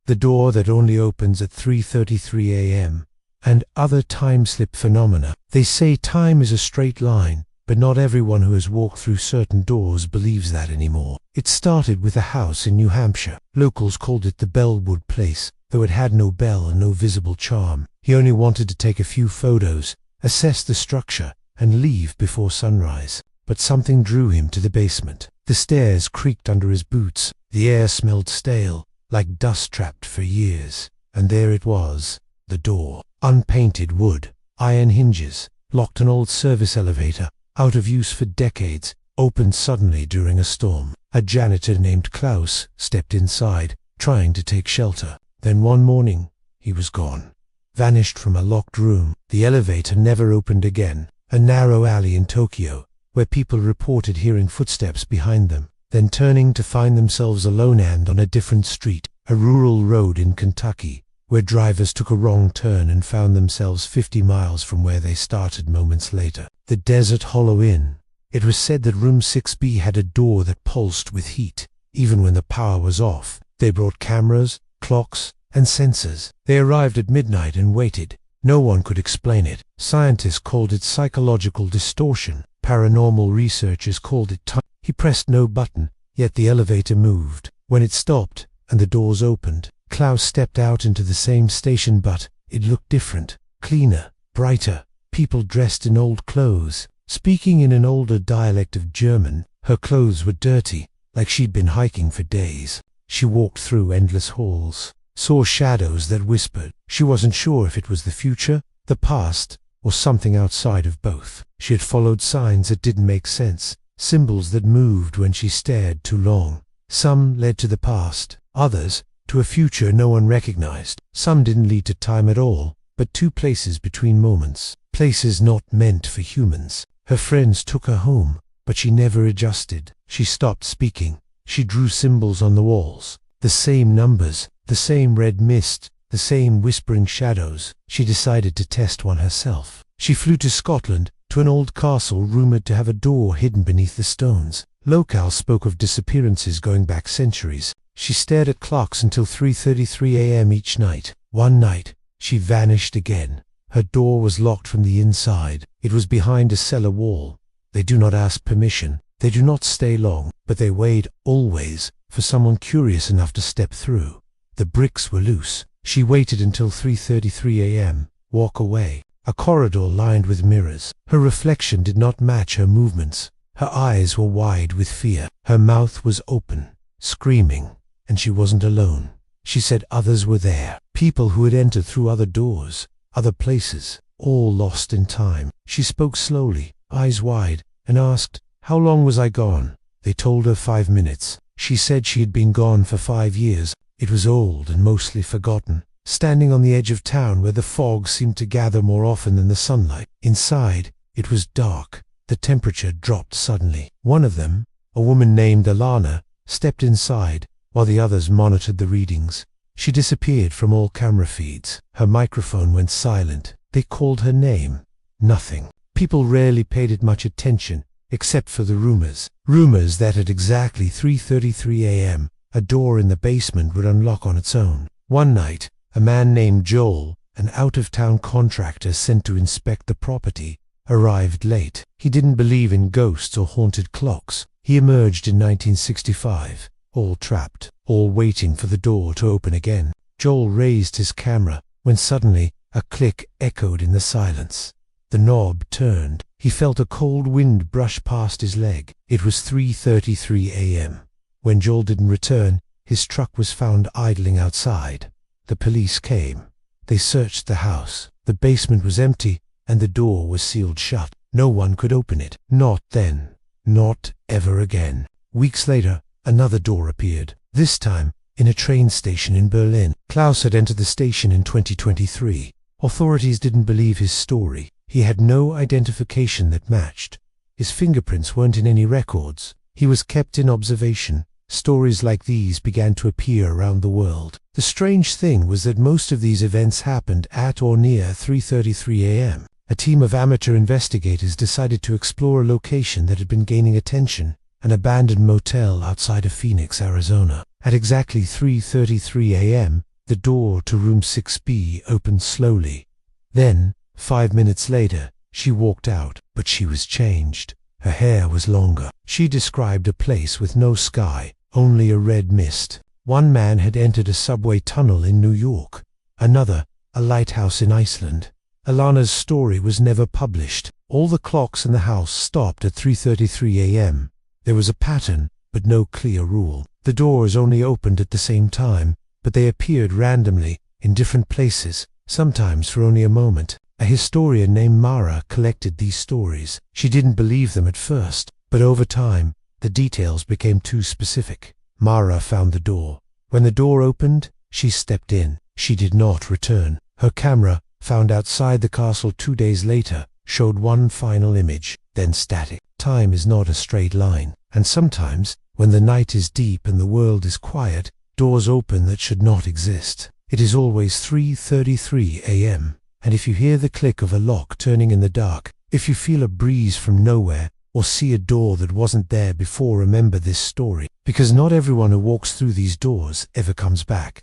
the door that only opens at 3:33 a.m., and other time-slip phenomena. They say time is a straight line, but not everyone who has walked through certain doors believes that anymore. It started with a house in New Hampshire. Locals called it the Bellwood Place, though it had no bell and no visible charm. He only wanted to take a few photos, assess the structure, and leave before sunrise. But something drew him to the basement. The stairs creaked under his boots. The air smelled stale, like dust trapped for years. And there it was, the door. Unpainted wood, iron hinges, locked. An old service elevator, out of use for decades, opened suddenly during a storm. A janitor named Klaus stepped inside, trying to take shelter. Then one morning, he was gone. Vanished from a locked room. The elevator never opened again. A narrow alley in Tokyo, where people reported hearing footsteps behind them, then turning to find themselves alone. And on a different street, a rural road in Kentucky, where drivers took a wrong turn and found themselves 50 miles from where they started moments later. The Desert Hollow Inn. It was said that room 6B had a door that pulsed with heat, even when the power was off. They brought cameras, clocks, and sensors. They arrived at midnight and waited. No one could explain it. Scientists called it psychological distortion. Paranormal researchers called it time. He pressed no button, yet the elevator moved. When it stopped and the doors opened, Klaus stepped out into the same station, but it looked different, cleaner, brighter. People dressed in old clothes, speaking in an older dialect of German. Her clothes were dirty, like she'd been hiking for days. She walked through endless halls, saw shadows that whispered. She wasn't sure if it was the future, the past, or something outside of both. She had followed signs that didn't make sense, symbols that moved when she stared too long. Some led to the past, others to a future no one recognized. Some didn't lead to time at all, but to places between moments, places not meant for humans. Her friends took her home, but she never adjusted. She stopped speaking. She drew symbols on the walls, the same numbers, the same red mist, the same whispering shadows. She decided to test one herself. She flew to Scotland, to an old castle rumored to have a door hidden beneath the stones. Locals spoke of disappearances going back centuries. She stared at clocks until 3:33 a.m. each night. One night, she vanished again. Her door was locked from the inside. It was behind a cellar wall. They do not ask permission. They do not stay long, but they wait, always, for someone curious enough to step through. The bricks were loose. She waited until 3:33 a.m., walk away. A corridor lined with mirrors. Her reflection did not match her movements. Her eyes were wide with fear. Her mouth was open, screaming, and she wasn't alone. She said others were there, people who had entered through other doors, other places, all lost in time. She spoke slowly, eyes wide, and asked, "How long was I gone?" They told her 5 minutes. She said she had been gone for 5 years. It was old and mostly forgotten. Standing on the edge of town where the fog seemed to gather more often than the sunlight. Inside, it was dark. The temperature dropped suddenly. One of them, a woman named Alana, stepped inside, while the others monitored the readings. She disappeared from all camera feeds. Her microphone went silent. They called her name. Nothing. People rarely paid it much attention, except for the rumors. Rumors that at exactly 3:33 a.m., a door in the basement would unlock on its own. One night, a man named Joel, an out-of-town contractor sent to inspect the property, arrived late. He didn't believe in ghosts or haunted clocks. He emerged in 1965, all trapped, all waiting for the door to open again. Joel raised his camera, when suddenly a click echoed in the silence. The knob turned. He felt a cold wind brush past his leg. It was 3:33 a.m. When Joel didn't return, his truck was found idling outside. The police came. They searched the house. The basement was empty, and the door was sealed shut. No one could open it. Not then. Not ever again. Weeks later, another door appeared. This time, in a train station in Berlin. Klaus had entered the station in 2023. Authorities didn't believe his story. He had no identification that matched. His fingerprints weren't in any records. He was kept in observation. Stories like these began to appear around the world. The strange thing was that most of these events happened at or near 3:33 a.m. A team of amateur investigators decided to explore a location that had been gaining attention, an abandoned motel outside of Phoenix, Arizona. At exactly 3:33 a.m., the door to room 6B opened slowly. Then, 5 minutes later, she walked out, but she was changed. Her hair was longer. She described a place with no sky, only a red mist. One man had entered a subway tunnel in New York, another a lighthouse in Iceland. Alana's story was never published. All the clocks in the house stopped at 3:33 a.m. There was a pattern, but no clear rule. The doors only opened at the same time, but they appeared randomly in different places, sometimes for only a moment. A historian named Mara collected these stories. She didn't believe them at first, but over time, the details became too specific. Mara found the door. When the door opened, she stepped in. She did not return. Her camera, found outside the castle 2 days later, showed one final image, then static. Time is not a straight line, and sometimes, when the night is deep and the world is quiet, doors open that should not exist. It is always 3:33 a.m., and if you hear the click of a lock turning in the dark, if you feel a breeze from nowhere, or see a door that wasn't there before, remember this story, because not everyone who walks through these doors ever comes back.